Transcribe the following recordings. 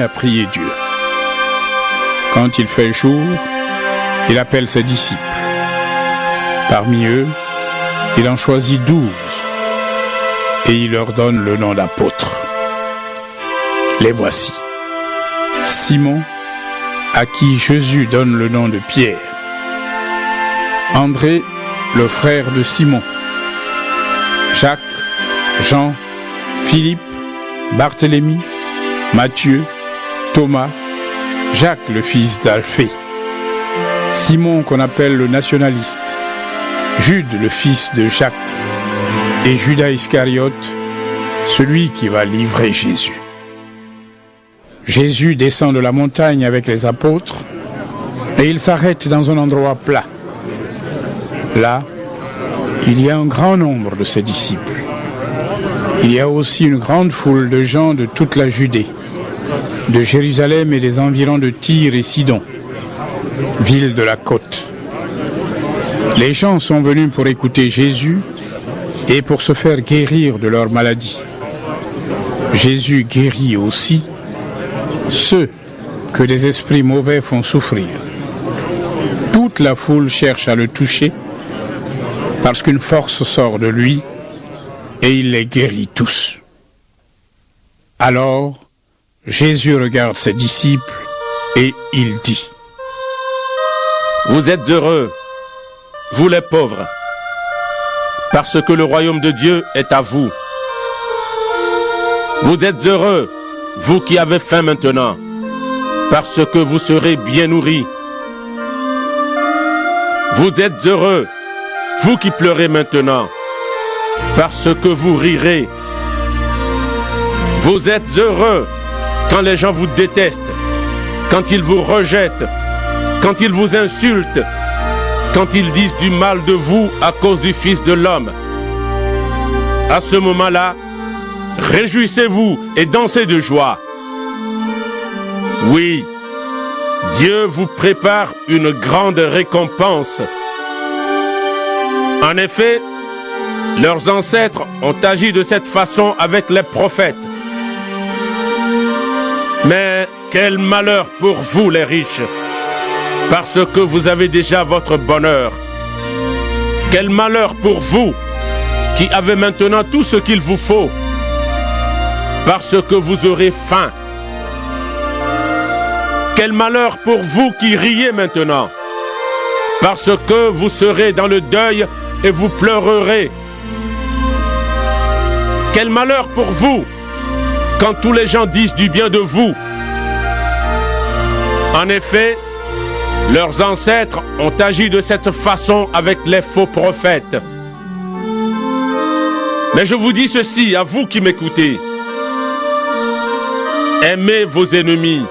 à prier Dieu. Quand il fait jour, il appelle ses disciples. Parmi eux, il en choisit 12 et il leur donne le nom d'apôtres. Les voici. Simon, à qui Jésus donne le nom de Pierre. André, le frère de Simon. Jacques, Jean, Philippe, Barthélemy, Matthieu, Thomas, Jacques le fils d'Alphée, Simon qu'on appelle le nationaliste, Jude le fils de Jacques, et Judas Iscariote, celui qui va livrer Jésus. Jésus descend de la montagne avec les apôtres et il s'arrête dans un endroit plat. Là, il y a un grand nombre de ses disciples. Il y a aussi une grande foule de gens de toute la Judée, de Jérusalem et des environs de Tyr et Sidon, ville de la côte. Les gens sont venus pour écouter Jésus et pour se faire guérir de leur maladie. Jésus guérit aussi ceux que des esprits mauvais font souffrir. Toute la foule cherche à le toucher parce qu'une force sort de lui et il les guérit tous. Alors, Jésus regarde ses disciples et il dit : Vous êtes heureux, vous les pauvres, parce que le royaume de Dieu est à vous. Vous êtes heureux, vous qui avez faim maintenant, parce que vous serez bien nourris. Vous êtes heureux, vous qui pleurez maintenant, parce que vous rirez. Vous êtes heureux quand les gens vous détestent, quand ils vous rejettent, quand ils vous insultent, quand ils disent du mal de vous à cause du Fils de l'homme. À ce moment-là, réjouissez-vous et dansez de joie. Oui, Dieu vous prépare une grande récompense. En effet, leurs ancêtres ont agi de cette façon avec les prophètes. Mais quel malheur pour vous les riches, parce que vous avez déjà votre bonheur. Quel malheur pour vous qui avez maintenant tout ce qu'il vous faut, parce que vous aurez faim. Quel malheur pour vous qui riez maintenant, parce que vous serez dans le deuil et vous pleurerez. Quel malheur pour vous quand tous les gens disent du bien de vous. En effet, leurs ancêtres ont agi de cette façon avec les faux prophètes. Mais je vous dis ceci à vous qui m'écoutez. Aimez vos ennemis.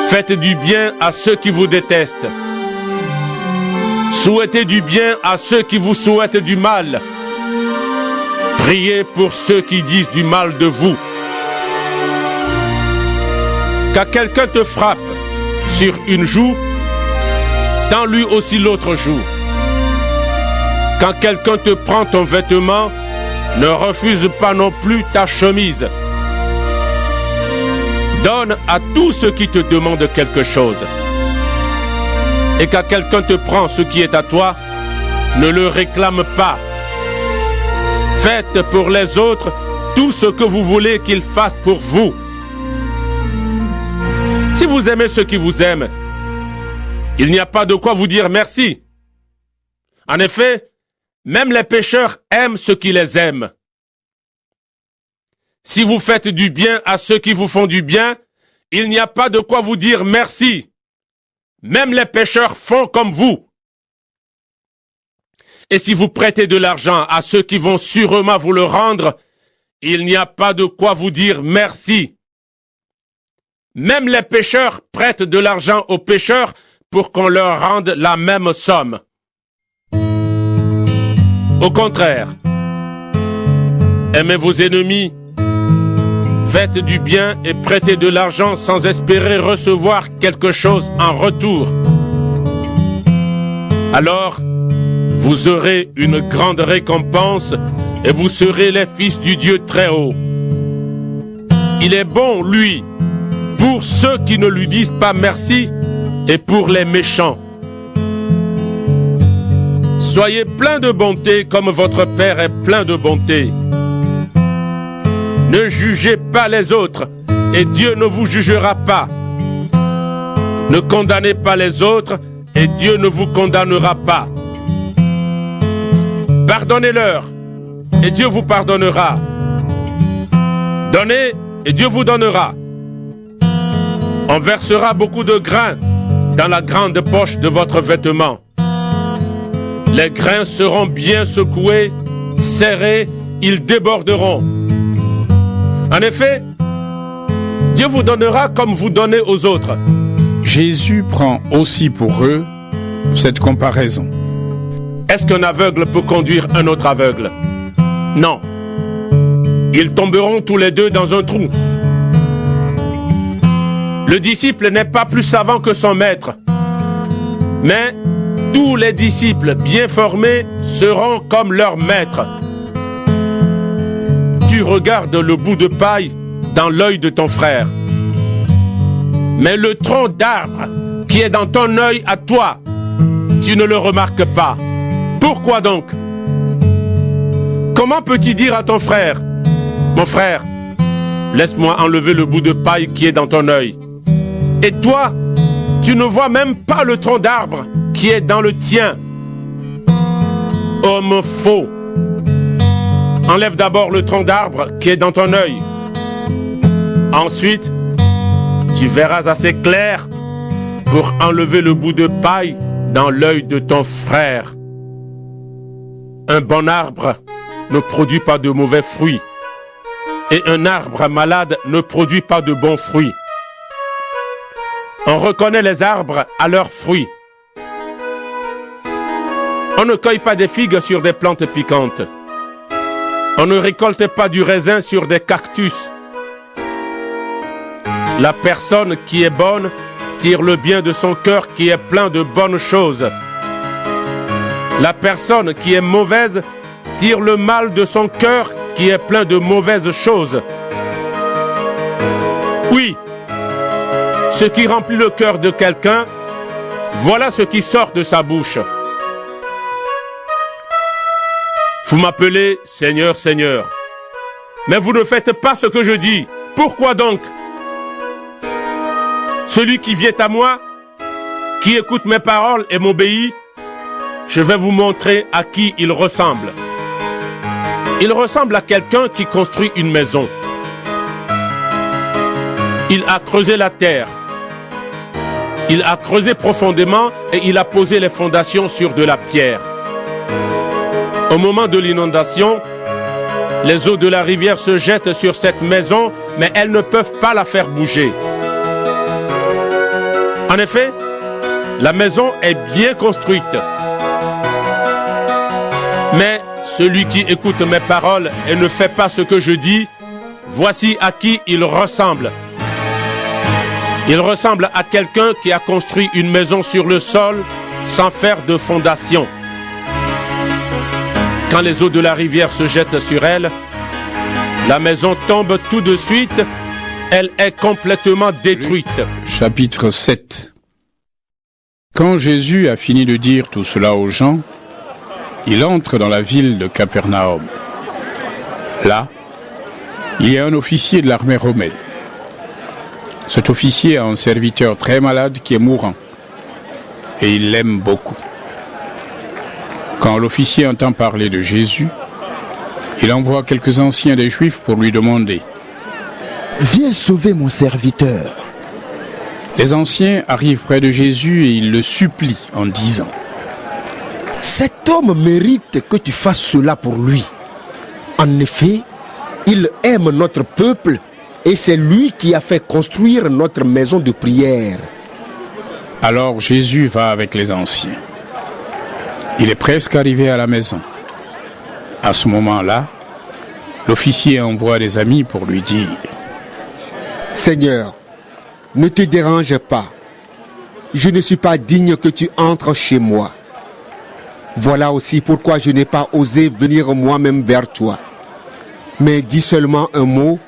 Faites du bien à ceux qui vous détestent. Souhaitez du bien à ceux qui vous souhaitent du mal. Priez pour ceux qui disent du mal de vous. Quand quelqu'un te frappe sur une joue, tends lui aussi l'autre joue. Quand quelqu'un te prend ton vêtement, ne refuse pas non plus ta chemise. Donne à tous ceux qui te demandent quelque chose. Et quand quelqu'un te prend ce qui est à toi, ne le réclame pas. Faites pour les autres tout ce que vous voulez qu'ils fassent pour vous. Si vous aimez ceux qui vous aiment, il n'y a pas de quoi vous dire merci. En effet, même les pécheurs aiment ceux qui les aiment. Si vous faites du bien à ceux qui vous font du bien, il n'y a pas de quoi vous dire merci. Même les pécheurs font comme vous. Et si vous prêtez de l'argent à ceux qui vont sûrement vous le rendre, il n'y a pas de quoi vous dire merci. Même les pécheurs prêtent de l'argent aux pécheurs pour qu'on leur rende la même somme. Au contraire, aimez vos ennemis, faites du bien et prêtez de l'argent sans espérer recevoir quelque chose en retour. Alors, vous aurez une grande récompense et vous serez les fils du Dieu très haut. Il est bon, lui, pour ceux qui ne lui disent pas merci et pour les méchants. Soyez pleins de bonté comme votre Père est plein de bonté. Ne jugez pas les autres et Dieu ne vous jugera pas. Ne condamnez pas les autres et Dieu ne vous condamnera pas. Pardonnez-leur et Dieu vous pardonnera. Donnez et Dieu vous donnera. On versera beaucoup de grains dans la grande poche de votre vêtement. Les grains seront bien secoués, serrés, ils déborderont. En effet, Dieu vous donnera comme vous donnez aux autres. Jésus prend aussi pour eux cette comparaison. Est-ce qu'un aveugle peut conduire un autre aveugle? Non. Ils tomberont tous les deux dans un trou. Le disciple n'est pas plus savant que son maître. Mais tous les disciples bien formés seront comme leur maître. Tu regardes le bout de paille dans l'œil de ton frère. Mais le tronc d'arbre qui est dans ton œil à toi, tu ne le remarques pas. Pourquoi donc? Comment peux-tu dire à ton frère, mon frère, laisse-moi enlever le bout de paille qui est dans ton œil? Et toi, tu ne vois même pas le tronc d'arbre qui est dans le tien. Homme faux, enlève d'abord le tronc d'arbre qui est dans ton œil. Ensuite, tu verras assez clair pour enlever le bout de paille dans l'œil de ton frère. Un bon arbre ne produit pas de mauvais fruits, et un arbre malade ne produit pas de bons fruits. On reconnaît les arbres à leurs fruits. On ne cueille pas des figues sur des plantes piquantes. On ne récolte pas du raisin sur des cactus. La personne qui est bonne tire le bien de son cœur qui est plein de bonnes choses. La personne qui est mauvaise tire le mal de son cœur qui est plein de mauvaises choses. Oui, ce qui remplit le cœur de quelqu'un, voilà ce qui sort de sa bouche. Vous m'appelez Seigneur, Seigneur, mais vous ne faites pas ce que je dis. Pourquoi donc? Celui qui vient à moi, qui écoute mes paroles et m'obéit, je vais vous montrer à qui il ressemble. Il ressemble à quelqu'un qui construit une maison. Il a creusé la terre. Il a creusé profondément et il a posé les fondations sur de la pierre. Au moment de l'inondation, les eaux de la rivière se jettent sur cette maison, mais elles ne peuvent pas la faire bouger. En effet, la maison est bien construite. Mais celui qui écoute mes paroles et ne fait pas ce que je dis, voici à qui il ressemble. Il ressemble à quelqu'un qui a construit une maison sur le sol sans faire de fondation. Quand les eaux de la rivière se jettent sur elle, la maison tombe tout de suite, elle est complètement détruite. Chapitre 7. Quand Jésus a fini de dire tout cela aux gens, il entre dans la ville de Capernaum. Là, il y a un officier de l'armée romaine. Cet officier a un serviteur très malade qui est mourant, et il l'aime beaucoup. Quand l'officier entend parler de Jésus, il envoie quelques anciens des Juifs pour lui demander « Viens sauver mon serviteur !» Les anciens arrivent près de Jésus et ils le supplient en disant « Cet homme mérite que tu fasses cela pour lui. En effet, il aime notre peuple et c'est lui qui a fait construire notre maison de prière. » Alors Jésus va avec les anciens. Il est presque arrivé à la maison. À ce moment-là, l'officier envoie des amis pour lui dire « Seigneur, ne te dérange pas. Je ne suis pas digne que tu entres chez moi. Voilà aussi pourquoi je n'ai pas osé venir moi-même vers toi. Mais dis seulement un mot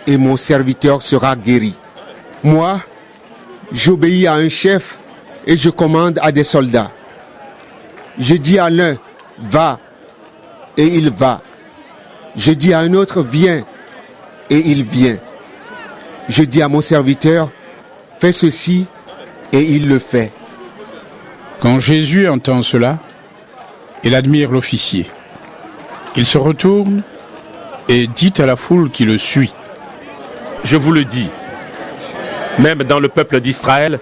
et mon serviteur sera guéri. Moi, j'obéis à un chef et je commande à des soldats. Je dis à l'un, va, et il va. Je dis à un autre, viens, et il vient. Je dis à mon serviteur, fais ceci, et il le fait. Quand Jésus entend cela, il admire l'officier. Il se retourne et dit à la foule qui le suit. Je vous le dis, même dans le peuple d'Israël,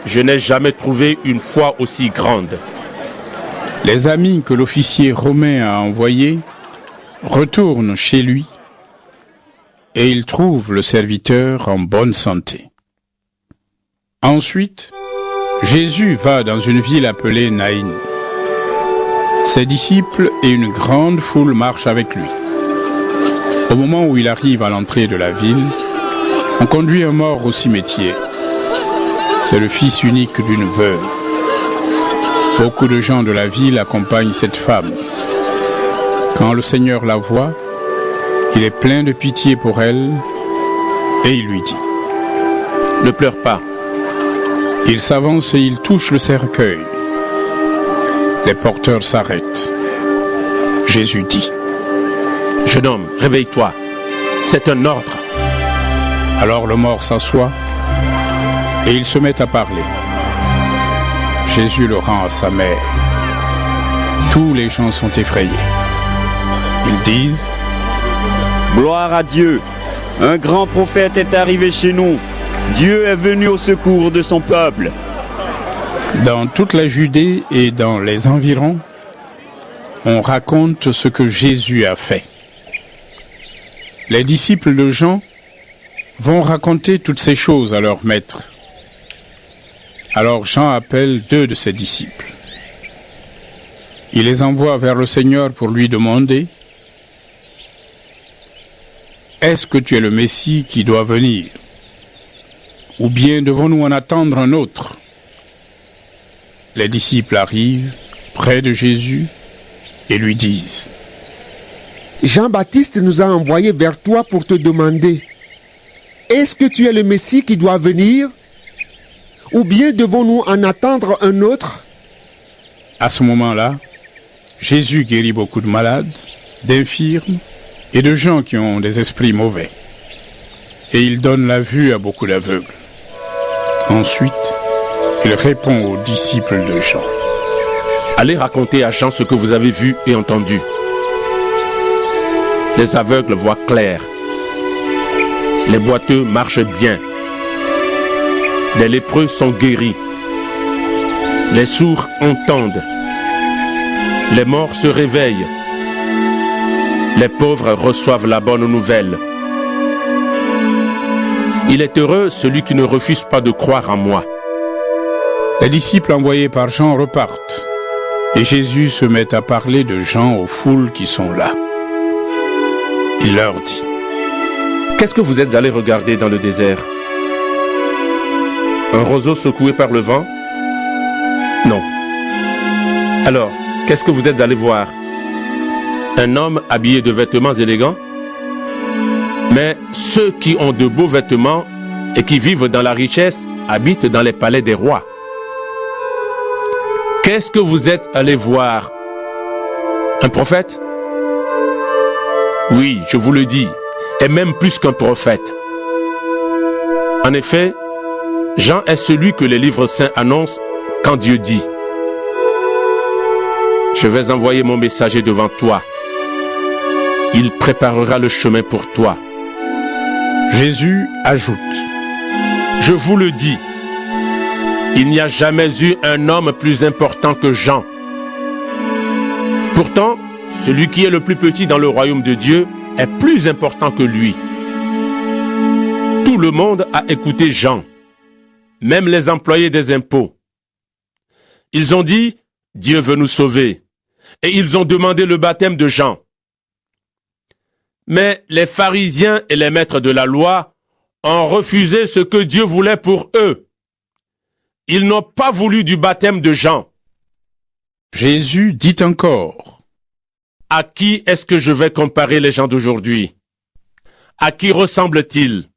je n'ai jamais trouvé une foi aussi grande. Les amis que l'officier romain a envoyés retournent chez lui et ils trouvent le serviteur en bonne santé. Ensuite, Jésus va dans une ville appelée Naïn. Ses disciples et une grande foule marchent avec lui. Au moment où il arrive à l'entrée de la ville, on conduit un mort au cimetière. C'est le fils unique d'une veuve. Beaucoup de gens de la ville accompagnent cette femme. Quand le Seigneur la voit, il est plein de pitié pour elle et il lui dit : Ne pleure pas. Il s'avance et il touche le cercueil. Les porteurs s'arrêtent. Jésus dit : Jeune homme, réveille-toi. C'est un ordre. Alors le mort s'assoit et il se met à parler. Jésus le rend à sa mère. Tous les gens sont effrayés. Ils disent : Gloire à Dieu. Un grand prophète est arrivé chez nous. Dieu est venu au secours de son peuple. Dans toute la Judée et dans les environs, on raconte ce que Jésus a fait. Les disciples de Jean vont raconter toutes ces choses à leur maître. Alors Jean appelle 2 de ses disciples. Il les envoie vers le Seigneur pour lui demander : Est-ce que tu es le Messie qui doit venir ? Ou bien devons-nous en attendre un autre ? Les disciples arrivent près de Jésus et lui disent : Jean-Baptiste nous a envoyés vers toi pour te demander, est-ce que tu es le Messie qui doit venir? Ou bien devons-nous en attendre un autre? À ce moment-là, Jésus guérit beaucoup de malades, d'infirmes et de gens qui ont des esprits mauvais. Et il donne la vue à beaucoup d'aveugles. Ensuite, il répond aux disciples de Jean : Allez raconter à Jean ce que vous avez vu et entendu. Les aveugles voient clair. Les boiteux marchent bien. Les lépreux sont guéris. Les sourds entendent. Les morts se réveillent. Les pauvres reçoivent la bonne nouvelle. Il est heureux celui qui ne refuse pas de croire en moi. Les disciples envoyés par Jean repartent, et Jésus se met à parler de Jean aux foules qui sont là. Il leur dit : Qu'est-ce que vous êtes allés regarder dans le désert? Un roseau secoué par le vent? Non. Alors, qu'est-ce que vous êtes allés voir? Un homme habillé de vêtements élégants? Mais ceux qui ont de beaux vêtements et qui vivent dans la richesse habitent dans les palais des rois. Qu'est-ce que vous êtes allés voir? Un prophète? Oui, je vous le dis, et même plus qu'un prophète. En effet, Jean est celui que les livres saints annoncent quand Dieu dit : Je vais envoyer mon messager devant toi. Il préparera le chemin pour toi. Jésus ajoute : Je vous le dis, il n'y a jamais eu un homme plus important que Jean. Pourtant, celui qui est le plus petit dans le royaume de Dieu est plus important que lui. Tout le monde a écouté Jean, même les employés des impôts. Ils ont dit : Dieu veut nous sauver. Et ils ont demandé le baptême de Jean. Mais les pharisiens et les maîtres de la loi ont refusé ce que Dieu voulait pour eux. Ils n'ont pas voulu du baptême de Jean. Jésus dit encore : À qui est-ce que je vais comparer les gens d'aujourd'hui? À qui ressemble-t-il?